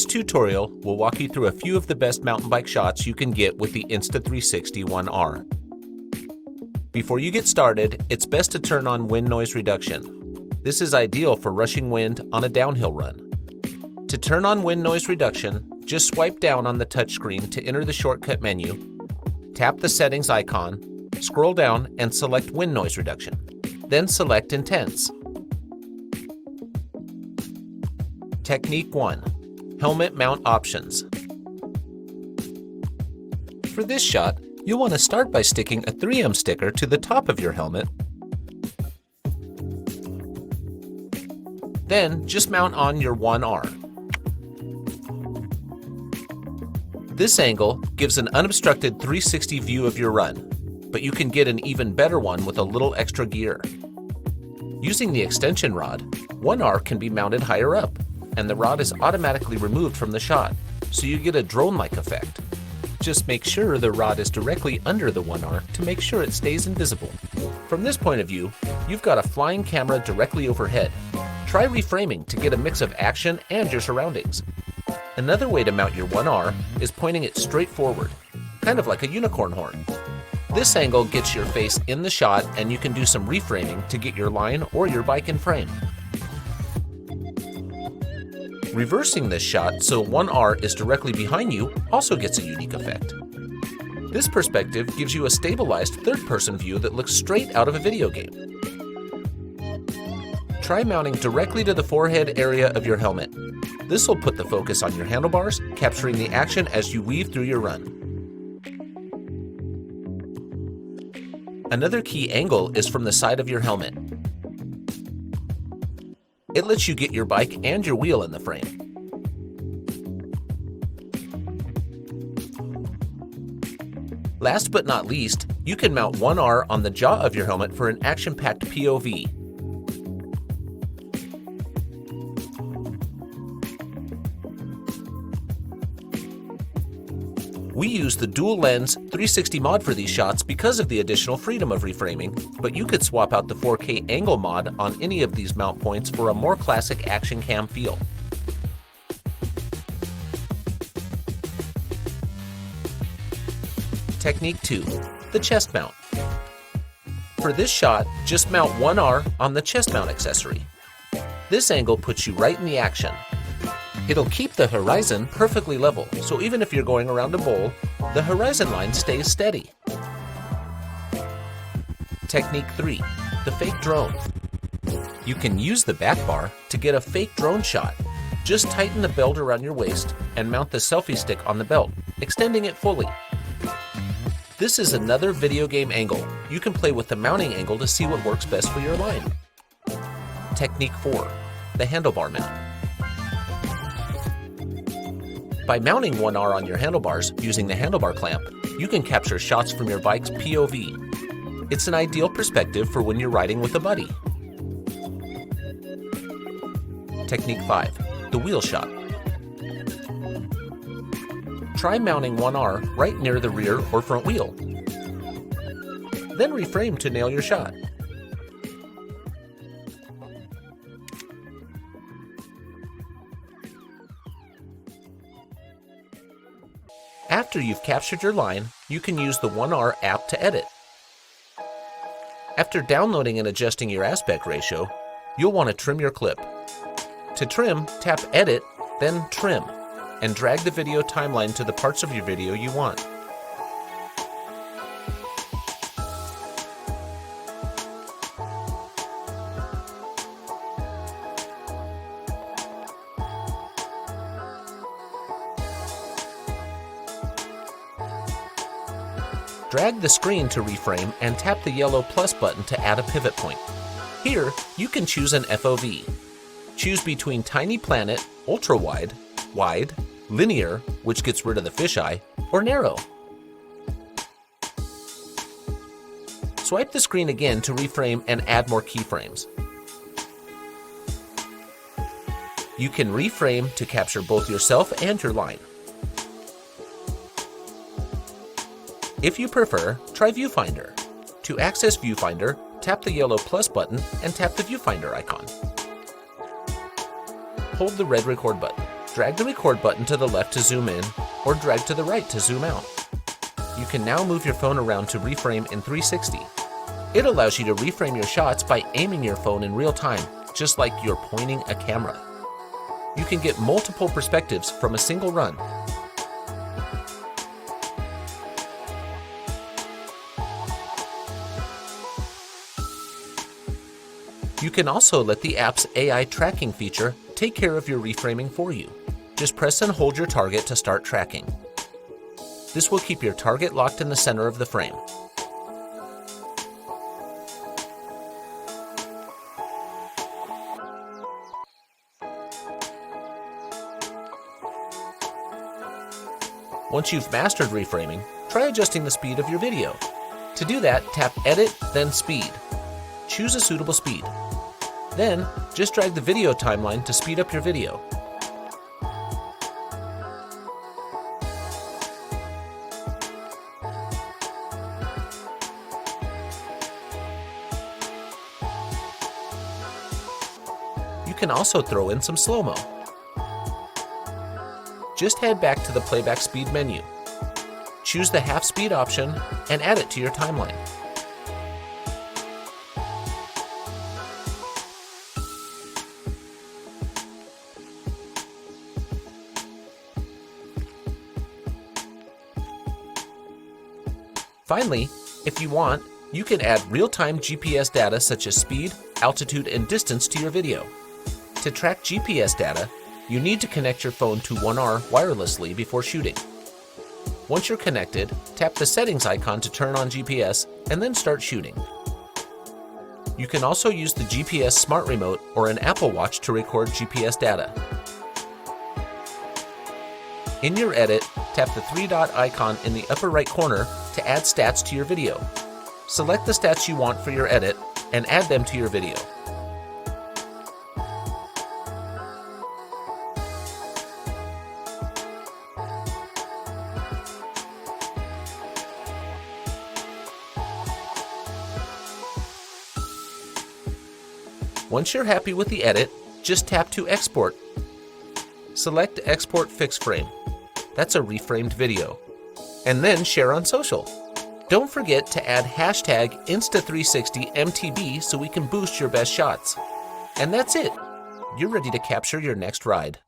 tutorial will walk you through a few of the best mountain bike shots you can get with the Insta360 1R. Before you get started, it's best to turn on wind noise reduction. This is ideal for rushing wind on a downhill run. To turn on wind noise reduction, just swipe down on the touchscreen to enter the shortcut menu, tap the settings icon, scroll down and select wind noise reduction. Then select Intense. Technique 1. Helmet Mount Options. For this shot, you'll want to start by sticking a 3M sticker to the top of your helmet. Then just mount on your 1R. This angle gives an unobstructed 360 view of your run, but you can get an even better one with a little extra gear. Using the extension rod, 1R can be mounted higher up, and the rod is automatically removed from the shot, so you get a drone-like effect. Just make sure the rod is directly under the 1R to make sure it stays invisible. From this point of view, you've got a flying camera directly overhead. Try reframing to get a mix of action and your surroundings. Another way to mount your 1R is pointing it straight forward, kind of like a unicorn horn. This angle gets your face in the shot, and you can do some reframing to get your line or your bike in frame. Reversing this shot so 1R is directly behind you also gets a unique effect. This perspective gives you a stabilized third-person view that looks straight out of a video game. Try mounting directly to the forehead area of your helmet. This will put the focus on your handlebars, capturing the action as you weave through your run. Another key angle is from the side of your helmet. It lets you get your bike and your wheel in the frame. Last but not least, you can mount 1R on the jaw of your helmet for an action-packed POV. We use the dual lens 360 mod for these shots because of the additional freedom of reframing, but you could swap out the 4K angle mod on any of these mount points for a more classic action cam feel. Technique 2. The chest mount. For this shot, just mount 1R on the chest mount accessory. This angle puts you right in the action. It'll keep the horizon perfectly level, so even if you're going around a bowl, the horizon line stays steady. Technique 3. The fake drone. You can use the back bar to get a fake drone shot. Just tighten the belt around your waist and mount the selfie stick on the belt, extending it fully. This is another video game angle. You can play with the mounting angle to see what works best for your line. Technique 4. The handlebar mount. By mounting 1R on your handlebars using the handlebar clamp, you can capture shots from your bike's POV. It's an ideal perspective for when you're riding with a buddy. Technique 5. The wheel shot. Try mounting 1R right near the rear or front wheel. Then reframe to nail your shot. After you've captured your line, you can use the 1R app to edit. After downloading and adjusting your aspect ratio, you'll want to trim your clip. To trim, tap Edit, then Trim, and drag the video timeline to the parts of your video you want. Drag the screen to reframe and tap the yellow plus button to add a pivot point. Here, you can choose an FOV. Choose between Tiny Planet, Ultra Wide, Wide, Linear, which gets rid of the fisheye, or Narrow. Swipe the screen again to reframe and add more keyframes. You can reframe to capture both yourself and your line. If you prefer, try Viewfinder. To access Viewfinder, tap the yellow plus button and tap the Viewfinder icon. Hold the red record button. Drag the record button to the left to zoom in, or drag to the right to zoom out. You can now move your phone around to reframe in 360. It allows you to reframe your shots by aiming your phone in real time, just like you're pointing a camera. You can get multiple perspectives from a single run. You can also let the app's AI tracking feature take care of your reframing for you. Just press and hold your target to start tracking. This will keep your target locked in the center of the frame. Once you've mastered reframing, try adjusting the speed of your video. To do that, tap Edit, then Speed. Choose a suitable speed. Then, just drag the video timeline to speed up your video. You can also throw in some slow-mo. Just head back to the playback speed menu. Choose the half speed option and add it to your timeline. Finally, if you want, you can add real-time GPS data such as speed, altitude, and distance to your video. To track GPS data, you need to connect your phone to One R wirelessly before shooting. Once you're connected, tap the settings icon to turn on GPS and then start shooting. You can also use the GPS Smart Remote or an Apple Watch to record GPS data. In your edit, tap the three-dot icon in the upper right corner to add stats to your video. Select the stats you want for your edit and add them to your video. Once you're happy with the edit, just tap to export. Select Export Fixed Frame. That's a reframed video. And then share on social. Don't forget to add hashtag Insta360MTB so we can boost your best shots. And that's it. You're ready to capture your next ride.